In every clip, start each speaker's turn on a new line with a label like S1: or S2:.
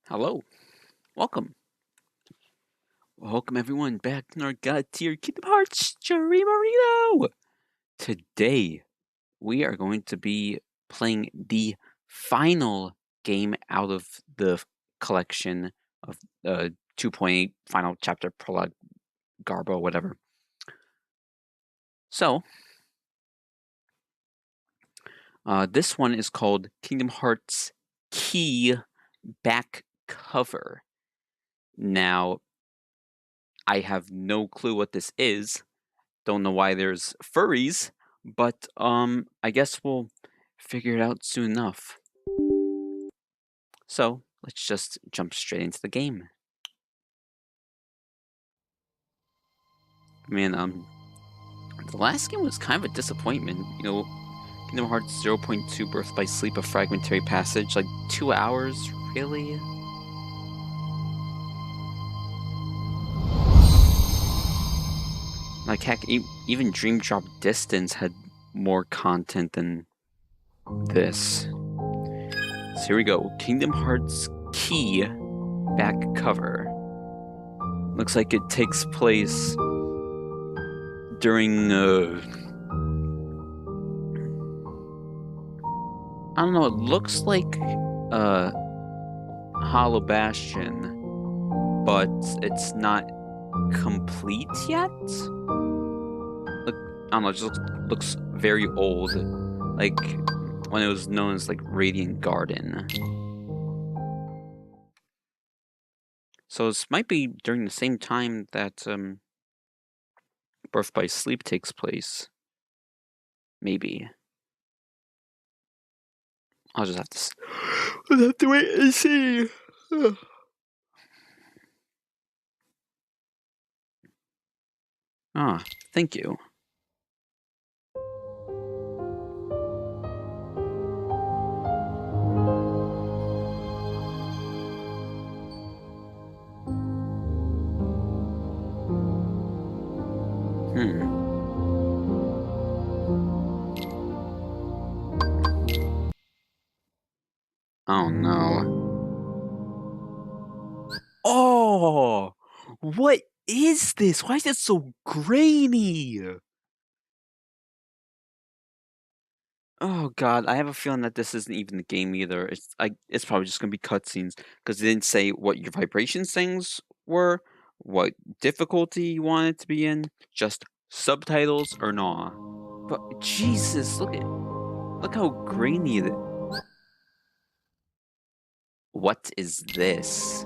S1: Hello, welcome. Welcome everyone back to our God tier Kingdom Hearts Jerry Marino. Today we are going to be playing the final game out of the collection of 2.8 final chapter prologue Garbo, whatever. So this one is called Kingdom Hearts Key Back Cover. Now, I have no clue what this is. Don't know why there's furries, but I guess we'll figure it out soon enough. So let's just jump straight into the game. Man, the last game was kind of a disappointment. You know, Kingdom Hearts 0.2 Birth by Sleep, a fragmentary passage, like 2 hours, really? Like heck, even Dream Drop Distance had more content than this. So here we go, Kingdom Hearts Key back cover. Looks like it takes place during I don't know, it looks like Hollow Bastion, but it's not complete yet. Look, I don't know, it just looks very old, like when it was known as like Radiant Garden. So this might be during the same time that Birth by Sleep takes place. Maybe. I'll just have to wait and see. Ah, thank you. Oh no. Oh! What is this? Why is it so grainy? Oh god, I have a feeling that this isn't even the game either. It's probably just gonna be cutscenes because they didn't say what your vibration settings were, what difficulty you want it to be in, just subtitles or not. But Jesus, look how grainy it is. What is this?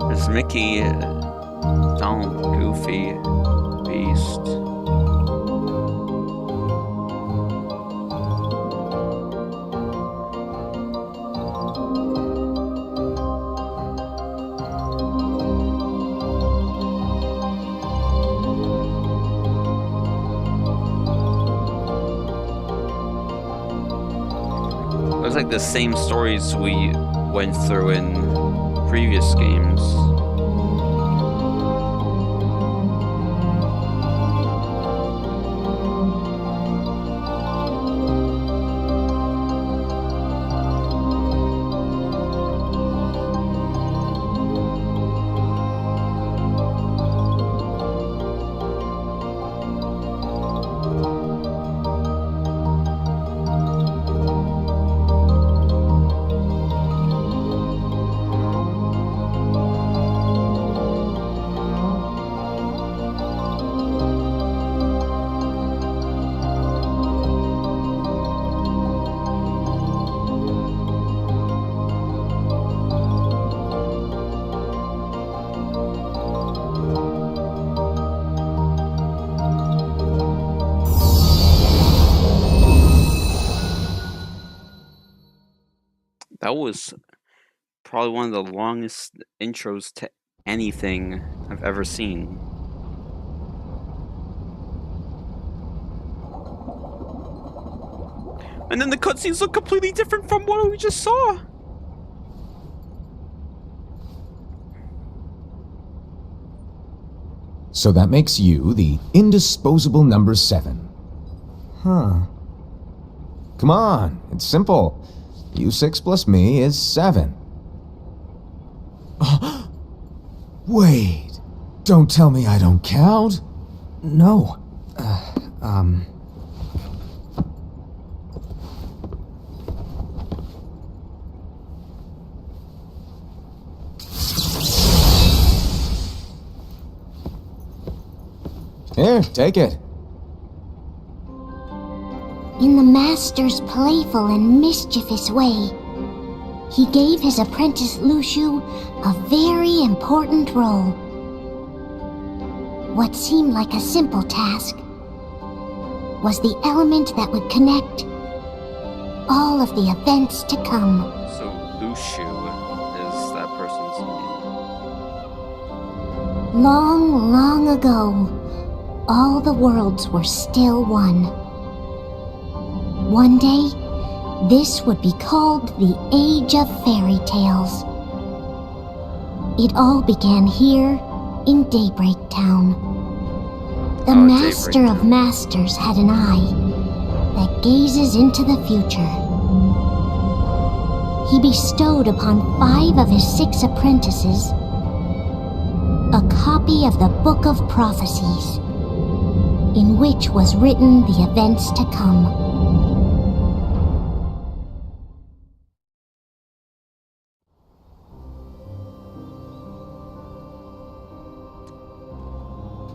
S1: There's Mickey, Donald, Goofy, Beast. Looks like the same stories we went through in previous games. was probably one of the longest intros to anything I've ever seen. And then the cutscenes look completely different from what we just saw.
S2: So that makes you the indisposable number 7. Huh. Come on, it's simple. You6 plus me is 7. Wait, don't tell me I don't count? No. Here, take it.
S3: In the Master's playful and mischievous way, he gave his apprentice Luxu a very important role. What seemed like a simple task was the element that would connect all of the events to come.
S1: So Luxu is that person's name.
S3: Long, long ago, all the worlds were still one. One day, this would be called the Age of Fairy Tales. It all began here in Daybreak Town. The Master of Masters had an eye that gazes into the future. He bestowed upon 5 of his 6 apprentices a copy of the Book of Prophecies, in which was written the events to come.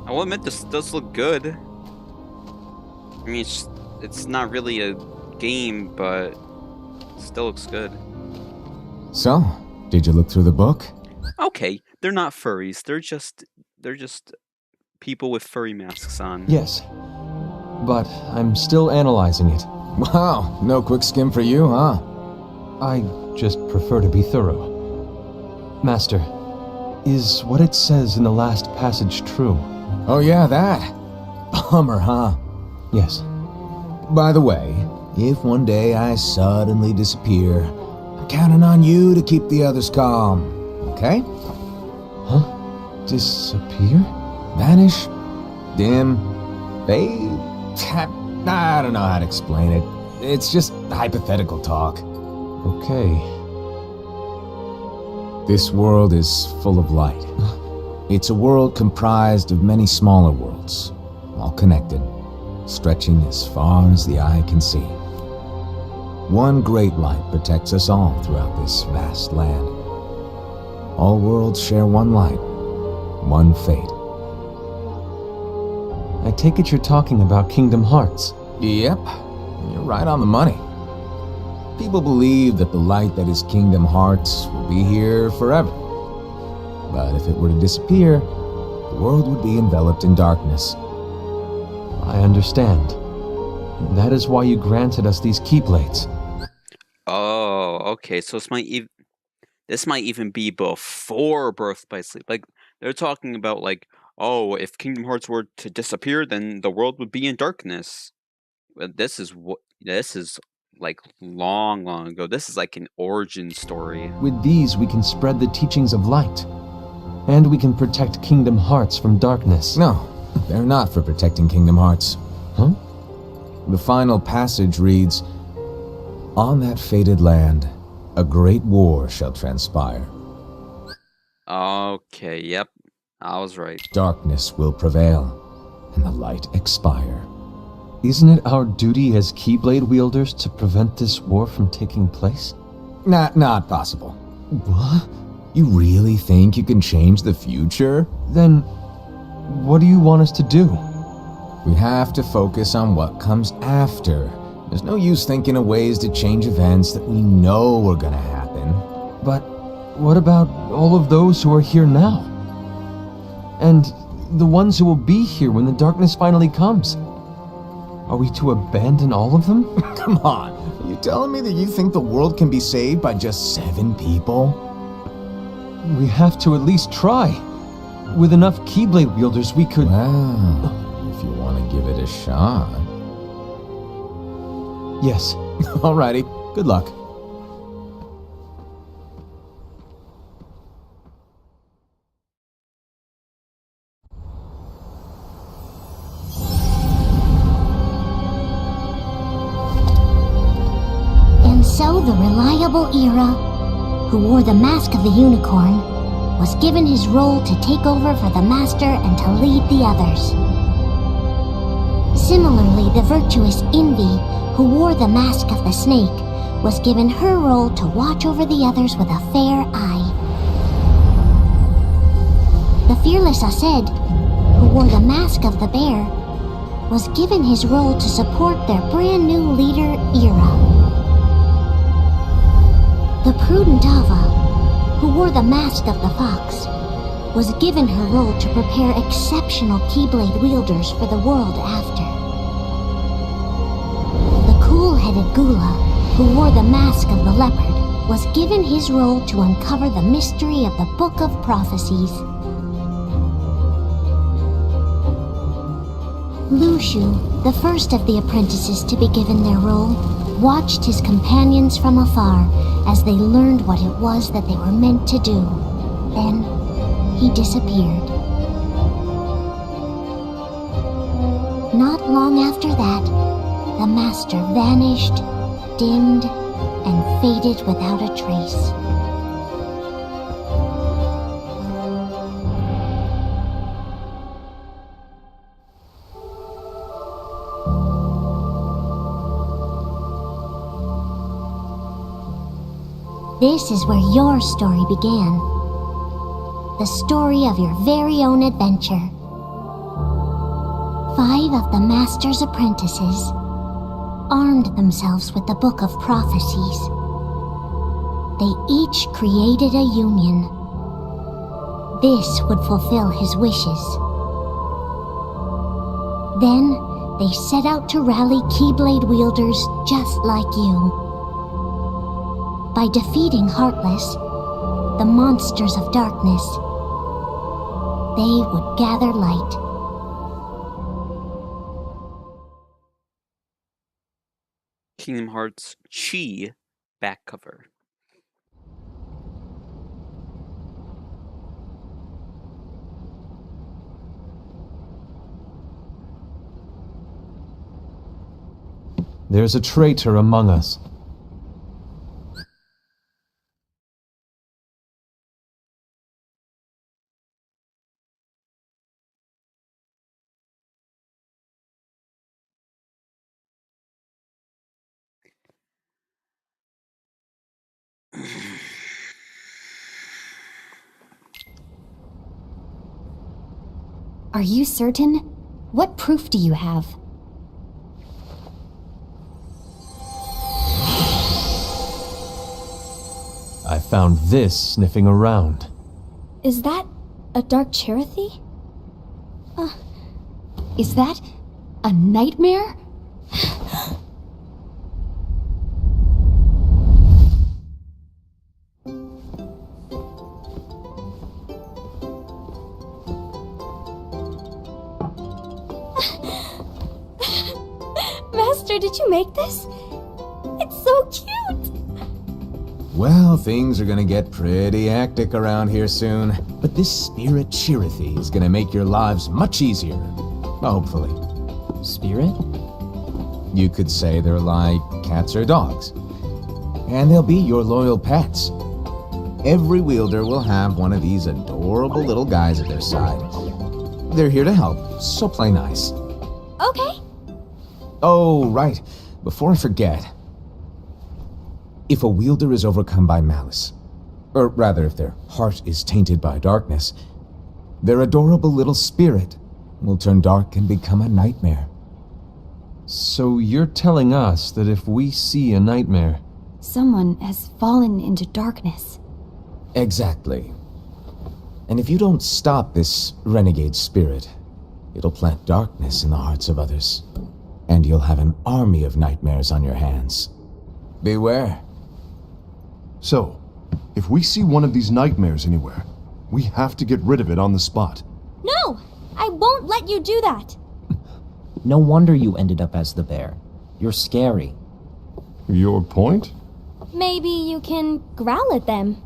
S1: I will admit, this does look good. I mean, it's not really a game, but it still looks good.
S2: So, did you look through the book?
S1: Okay, they're not furries. They're just people with furry masks on.
S4: Yes, but I'm still analyzing it.
S2: Wow, no quick skim for you, huh?
S4: I just prefer to be thorough. Master, is what it says in the last passage true?
S2: Oh yeah, that. Bummer, huh?
S4: Yes.
S2: By the way, if one day I suddenly disappear, I'm counting on you to keep the others calm, okay?
S4: Huh? Disappear?
S2: Vanish? Dim? Fade? I don't know how to explain it. It's just hypothetical talk.
S4: Okay.
S2: This world is full of light. It's a world comprised of many smaller worlds, all connected, stretching as far as the eye can see. One great light protects us all throughout this vast land. All worlds share one light, one fate.
S4: I take it you're talking about Kingdom Hearts.
S2: Yep, you're right on the money. People believe that the light that is Kingdom Hearts will be here forever. But if it were to disappear, the world would be enveloped in darkness.
S4: I understand. That is why you granted us these Keyblades.
S1: Oh, okay. So this might even be before Birth by Sleep. Like, they're talking about, like, oh, if Kingdom Hearts were to disappear, then the world would be in darkness. But this is like long, long ago. This is like an origin story.
S4: With these, we can spread the teachings of light. And we can protect Kingdom Hearts from darkness.
S2: No, they're not for protecting Kingdom Hearts.
S4: Huh?
S2: The final passage reads, "On that fated land, a great war shall transpire.
S1: Okay, yep. I was right.
S2: Darkness will prevail, and the light expire."
S4: Isn't it our duty as Keyblade wielders to prevent this war from taking place?
S2: Not possible.
S4: What?
S2: You really think you can change the future?
S4: Then, what do you want us to do?
S2: We have to focus on what comes after. There's no use thinking of ways to change events that we know are gonna happen.
S4: But what about all of those who are here now? And the ones who will be here when the darkness finally comes? Are we to abandon all of them?
S2: Come on, You telling me that you think the world can be saved by just 7 people?
S4: We have to at least try. With enough Keyblade wielders, we could...
S2: Well, if you want to give it a shot.
S4: Yes.
S2: Alrighty, good luck.
S3: And so the reliable Era, who wore the mask of the unicorn, was given his role to take over for the Master and to lead the others. Similarly, the virtuous Envy, who wore the mask of the snake, was given her role to watch over the others with a fair eye. The fearless Aced, who wore the mask of the bear, was given his role to support their brand new leader, Era. The prudent Ava, who wore the mask of the fox, was given her role to prepare exceptional Keyblade wielders for the world after. The cool-headed Gula, who wore the mask of the leopard, was given his role to uncover the mystery of the Book of Prophecies. Lushu, the first of the apprentices to be given their role, watched his companions from afar as they learned what it was that they were meant to do. Then, he disappeared. Not long after that, the Master vanished, dimmed, and faded without a trace. This is where your story began. The story of your very own adventure. 5 of the Master's apprentices armed themselves with the Book of Prophecies. They each created a union. This would fulfill his wishes. Then, they set out to rally Keyblade wielders just like you. By defeating Heartless, the monsters of darkness, they would gather light.
S1: Kingdom Hearts Chi back cover.
S4: There's a traitor among us.
S5: Are you certain? What proof do you have?
S4: I found this sniffing around.
S5: Is that a Dark Chirithy? Is that a nightmare? Master, did you make this? It's so cute!
S2: Well, things are gonna get pretty hectic around here soon. But this Spirit Chirithy is gonna make your lives much easier. Hopefully.
S4: Spirit?
S2: You could say they're like cats or dogs. And they'll be your loyal pets. Every wielder will have one of these adorable little guys at their side. They're here to help, so play nice.
S5: Okay.
S2: Oh, right. Before I forget. If a wielder is overcome by malice, or rather if their heart is tainted by darkness, their adorable little spirit will turn dark and become a nightmare.
S4: So you're telling us that if we see a nightmare...
S5: Someone has fallen into darkness.
S2: Exactly. And if you don't stop this renegade spirit, it'll plant darkness in the hearts of others. And you'll have an army of nightmares on your hands. Beware.
S6: So, if we see one of these nightmares anywhere, we have to get rid of it on the spot.
S5: No! I won't let you do that!
S7: No wonder you ended up as the bear. You're scary.
S6: Your point?
S5: Maybe you can growl at them.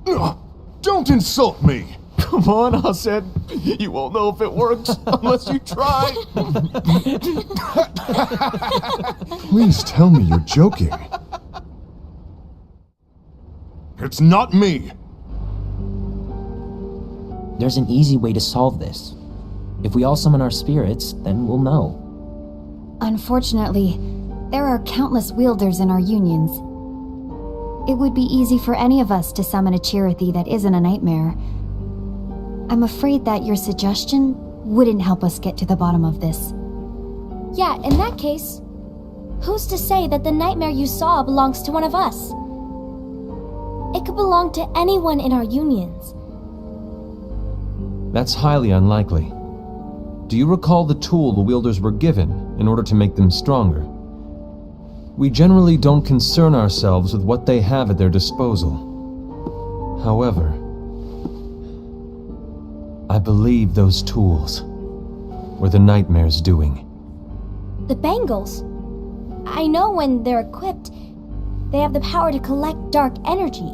S6: Ugh, don't insult me!
S4: Come on, Hased. You won't know if it works unless you try.
S6: Please tell me you're joking. It's not me!
S7: There's an easy way to solve this. If we all summon our spirits, then we'll know.
S8: Unfortunately, there are countless wielders in our unions. It would be easy for any of us to summon a Chirithy that isn't a nightmare. I'm afraid that your suggestion wouldn't help us get to the bottom of this.
S5: Yeah, in that case, who's to say that the nightmare you saw belongs to one of us? It could belong to anyone in our unions.
S4: That's highly unlikely. Do you recall the tool the wielders were given in order to make them stronger? We generally don't concern ourselves with what they have at their disposal. However, I believe those tools were the nightmare's doing.
S5: The bangles. I know when they're equipped, they have the power to collect dark energy.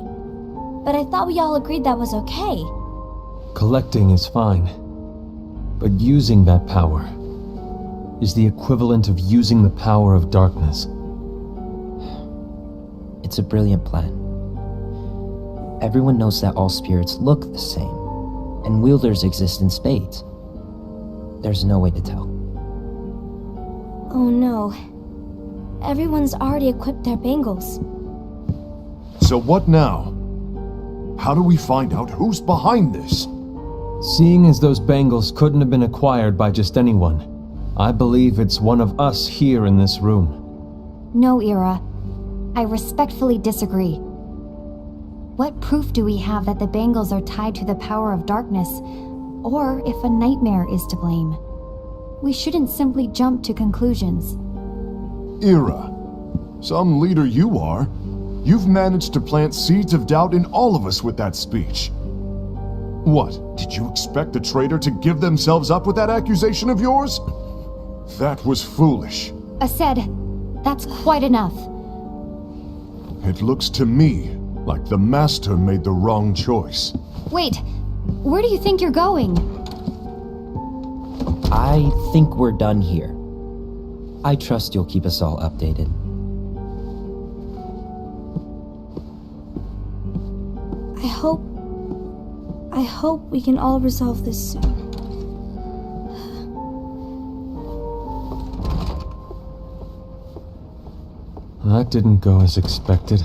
S5: But I thought we all agreed that was okay.
S4: Collecting is fine, but using that power is the equivalent of using the power of darkness.
S7: It's a brilliant plan. Everyone knows that all spirits look the same, and wielders exist in spades. There's no way to tell.
S5: Oh no. Everyone's already equipped their bangles.
S6: So what now? How do we find out who's behind this?
S4: Seeing as those bangles couldn't have been acquired by just anyone, I believe it's one of us here in this room.
S8: No, Ira. I respectfully disagree. What proof do we have that the bangles are tied to the power of darkness, or if a nightmare is to blame? We shouldn't simply jump to conclusions.
S6: Ira, some leader you are. You've managed to plant seeds of doubt in all of us with that speech. What, did you expect the traitor to give themselves up with that accusation of yours? That was foolish.
S8: Hased, that's quite enough.
S6: It looks to me like the Master made the wrong choice.
S8: Wait, where do you think you're going?
S7: I think we're done here. I trust you'll keep us all updated.
S5: I hope we can all resolve this soon.
S4: That didn't go as expected.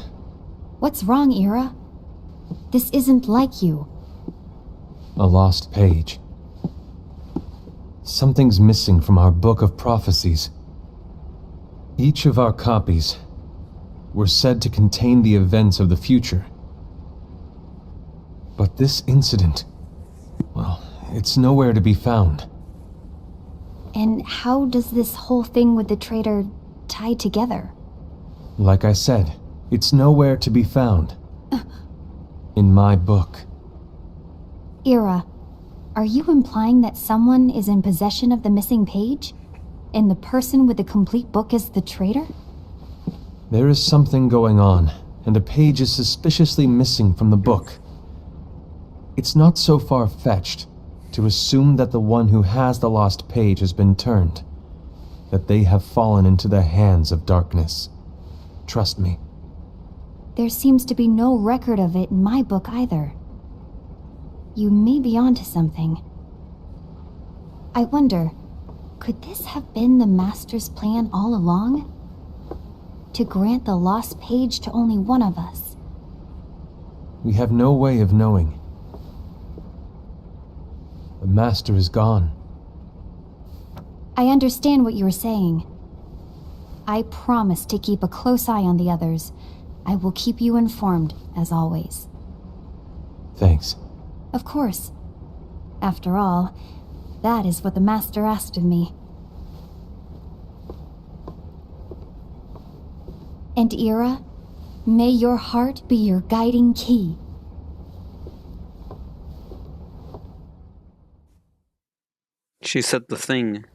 S8: What's wrong, Ira? This isn't like you.
S4: A lost page. Something's missing from our book of prophecies. Each of our copies were said to contain the events of the future. But this incident, well, it's nowhere to be found.
S8: And how does this whole thing with the traitor tie together?
S4: Like I said, it's nowhere to be found. In my book.
S8: Ira, are you implying that someone is in possession of the missing page? And the person with the complete book is the traitor?
S4: There is something going on, and a page is suspiciously missing from the book. It's not so far-fetched to assume that the one who has the lost page has been turned, that they have fallen into the hands of darkness. Trust me.
S8: There seems to be no record of it in my book either. You may be onto something. I wonder, could this have been the Master's plan all along? To grant the lost page to only one of us?
S4: We have no way of knowing. The Master is gone.
S8: I understand what you're saying. I promise to keep a close eye on the others. I will keep you informed, as always.
S4: Thanks.
S8: Of course. After all, that is what the Master asked of me. And Ira, may your heart be your guiding key.
S1: She said the thing.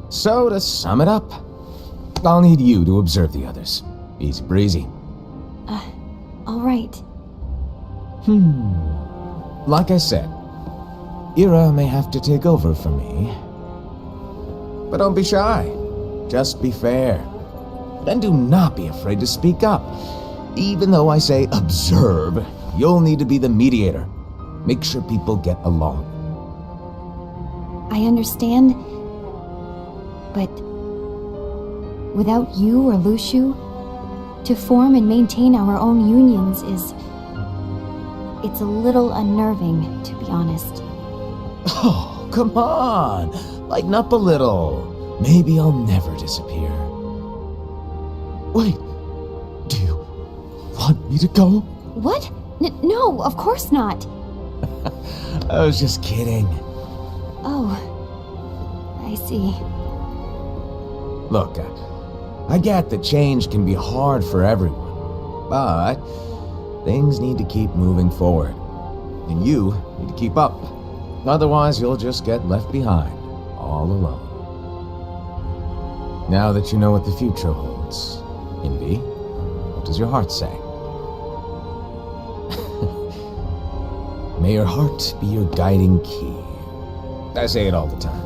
S2: So, to sum it up, I'll need you to observe the others. Easy breezy.
S8: All right.
S2: Like I said, Ira may have to take over for me. But don't be shy. Just be fair. And do not be afraid to speak up. Even though I say observe, you'll need to be the mediator. Make sure people get along.
S8: I understand. But without you or Luciu, to form and maintain our own unions it's a little unnerving, to be honest.
S2: Oh, come on. Lighten up a little. Maybe I'll never disappear. Wait. Do you want me to go?
S8: What? No, of course not.
S2: I was just kidding.
S8: Oh, I see.
S2: Look, I get that change can be hard for everyone, but things need to keep moving forward. And you need to keep up. Otherwise, you'll just get left behind, all alone. Now that you know what the future holds, Envy, what does your heart say? May your heart be your guiding key. I say it all the time.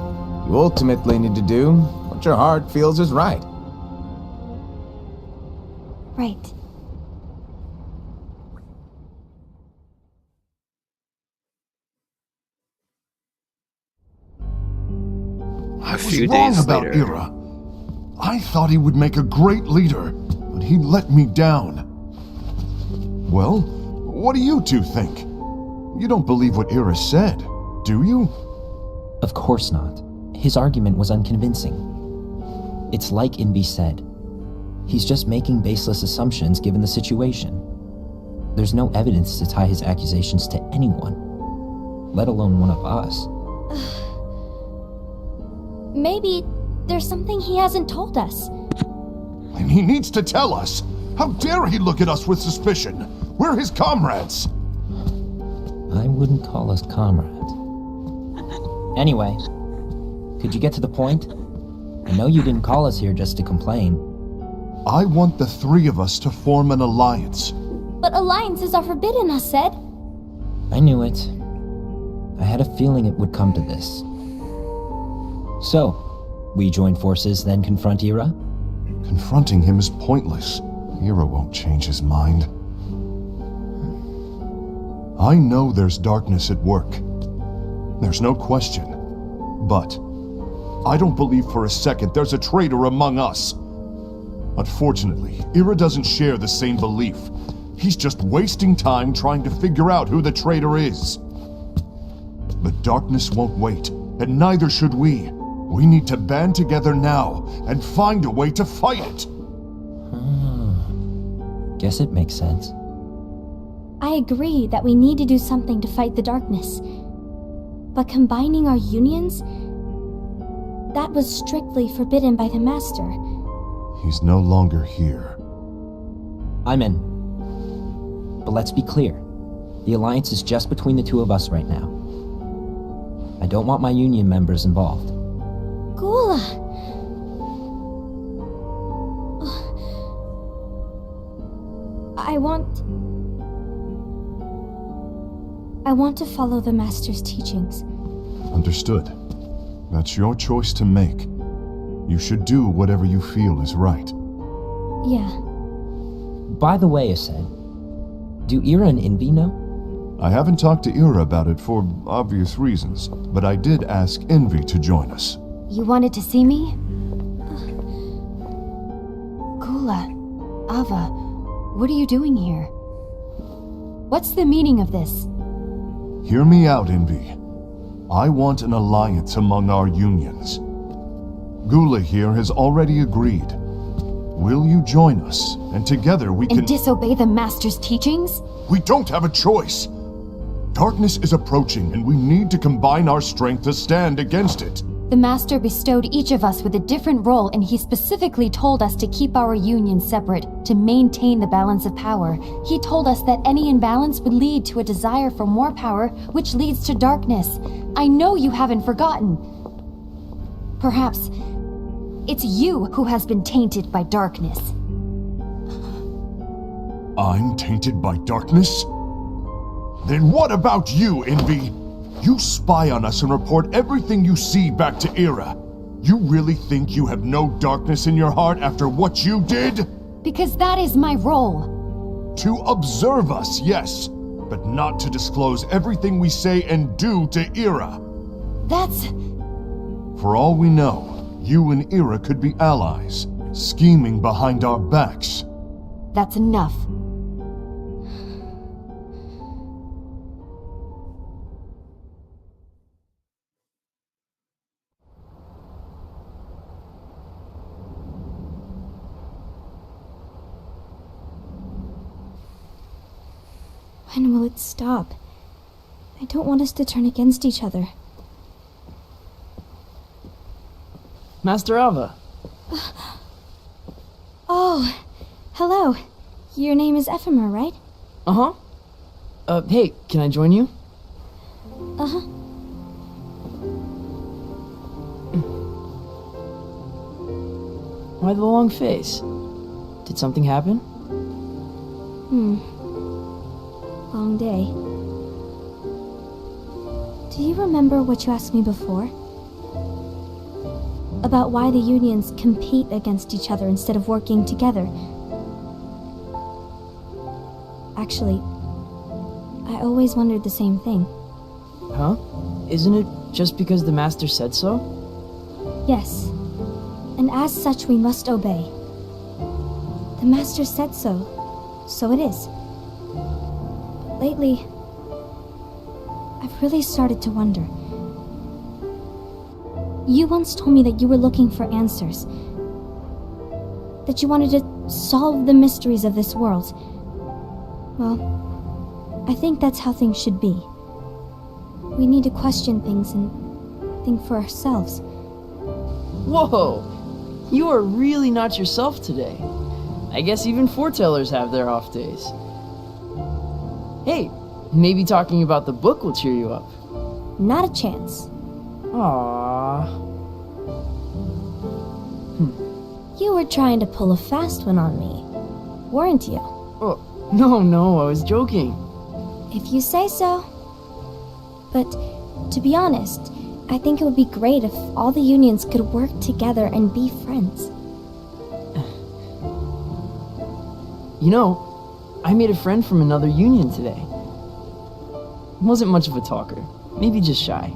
S2: You ultimately need to do what your heart feels is right.
S8: Right.
S1: A
S6: Was
S1: few
S6: wrong
S1: days
S6: about
S1: later.
S6: Ira. I thought he would make a great leader, but he let me down. Well, what do you two think? You don't believe what Ira said, do you?
S7: Of course not. His argument was unconvincing. It's like Envy said. He's just making baseless assumptions given the situation. There's no evidence to tie his accusations to anyone, let alone one of us.
S5: Maybe there's something he hasn't told us.
S6: And he needs to tell us. How dare he look at us with suspicion? We're his comrades.
S7: I wouldn't call us comrades. Anyway, could you get to the point? I know you didn't call us here just to complain.
S6: I want the three of us to form an alliance.
S5: But alliances are forbidden, I said.
S7: I knew it. I had a feeling it would come to this. So, we join forces, then confront Ira?
S6: Confronting him is pointless. Ira won't change his mind. I know there's darkness at work. There's no question. But I don't believe for a second there's a traitor among us. Unfortunately, Ira doesn't share the same belief. He's just wasting time trying to figure out who the traitor is. But darkness won't wait, and neither should we. We need to band together now and find a way to fight it.
S7: Guess it makes sense.
S5: I agree that we need to do something to fight the darkness. But combining our unions? That was strictly forbidden by the Master.
S6: He's no longer here.
S7: I'm in. But let's be clear. The alliance is just between the two of us right now. I don't want my union members involved.
S5: Gula! I want to follow the Master's teachings.
S6: Understood. That's your choice to make. You should do whatever you feel is right.
S5: Yeah.
S7: By the way, Aced, do Ira and Envy know?
S6: I haven't talked to Ira about it for obvious reasons, but I did ask Envy to join us.
S8: You wanted to see me? Gula, Ava, what are you doing here? What's the meaning of this?
S6: Hear me out, Envy. I want an alliance among our unions. Gula here has already agreed. Will you join us, and together we can—
S8: And disobey the Master's teachings?
S6: We don't have a choice! Darkness is approaching, and we need to combine our strength to stand against it.
S8: The Master bestowed each of us with a different role, and he specifically told us to keep our union separate, to maintain the balance of power. He told us that any imbalance would lead to a desire for more power, which leads to darkness. I know you haven't forgotten. Perhaps it's you who has been tainted by darkness.
S6: I'm tainted by darkness? Then what about you, Envy? You spy on us and report everything you see back to Era. You really think you have no darkness in your heart after what you did?
S8: Because that is my role.
S6: To observe us, yes, but not to disclose everything we say and do to Era.
S8: That's...
S6: For all we know, you and Era could be allies, scheming behind our backs.
S8: that's enough.
S5: When will it stop? I don't want us to turn against each other.
S9: Master Alva.
S5: Oh, hello. Your name is Ephemer, right?
S9: Uh-huh. Hey, can I join you?
S5: Uh-huh.
S9: Why the long face? Did something happen?
S5: Long day. Do you remember what you asked me before? About why the unions compete against each other instead of working together? Actually, I always wondered the same thing.
S9: Huh? Isn't it just because the Master said so?
S5: Yes, and as such we must obey. The Master said so, so it is. But lately, I've really started to wonder. You once told me that you were looking for answers. That you wanted to solve the mysteries of this world. Well, I think that's how things should be. We need to question things and think for ourselves.
S9: Whoa! You are really not yourself today. I guess even foretellers have their off days. Hey, maybe talking about the book will cheer you up.
S5: Not a chance.
S9: Aww.
S5: You were trying to pull a fast one on me, weren't you?
S9: Oh, no, I was joking.
S5: If you say so. But, to be honest, I think it would be great if all the unions could work together and be friends.
S9: You know, I made a friend from another union today. Wasn't much of a talker, maybe just shy.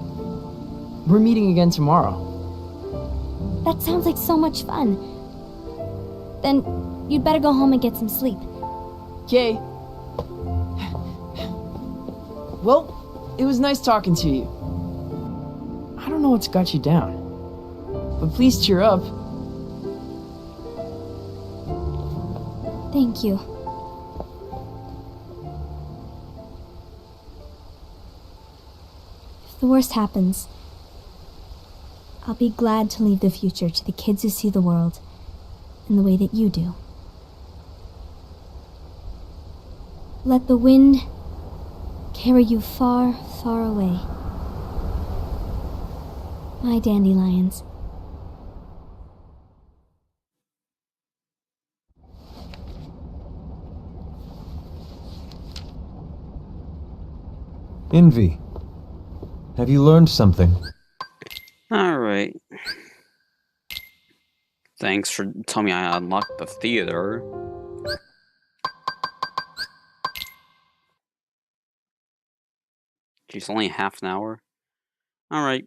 S9: We're meeting again tomorrow.
S5: That sounds like so much fun. Then, you'd better go home and get some sleep.
S9: Okay. Well, it was nice talking to you. I don't know what's got you down, but please cheer up.
S5: Thank you. If the worst happens, I'll be glad to leave the future to the kids who see the world in the way that you do. Let the wind carry you far, far away. My dandelions.
S4: Envy, have you learned something?
S1: Alright. Thanks for telling me I unlocked the theater. Geez, only half an hour? Alright.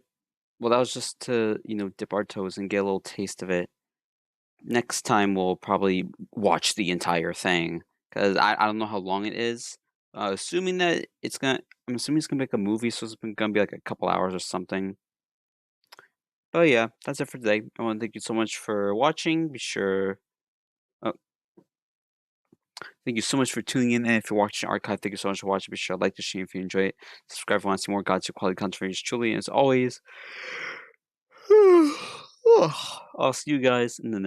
S1: Well, that was just to, dip our toes and get a little taste of it. Next time, we'll probably watch the entire thing. Because I don't know how long it is. Assuming that I'm assuming it's gonna be like a movie, so it's gonna be like a couple hours or something. But yeah, that's it for today. I want to thank you so much for watching. Be sure. Oh, Thank you so much for tuning in, and if you're watching Archive, thank you so much for watching. Be sure to like the stream if you enjoy it. Subscribe if you want to see more God's quality content from yours truly, and as always, I'll see you guys in the next.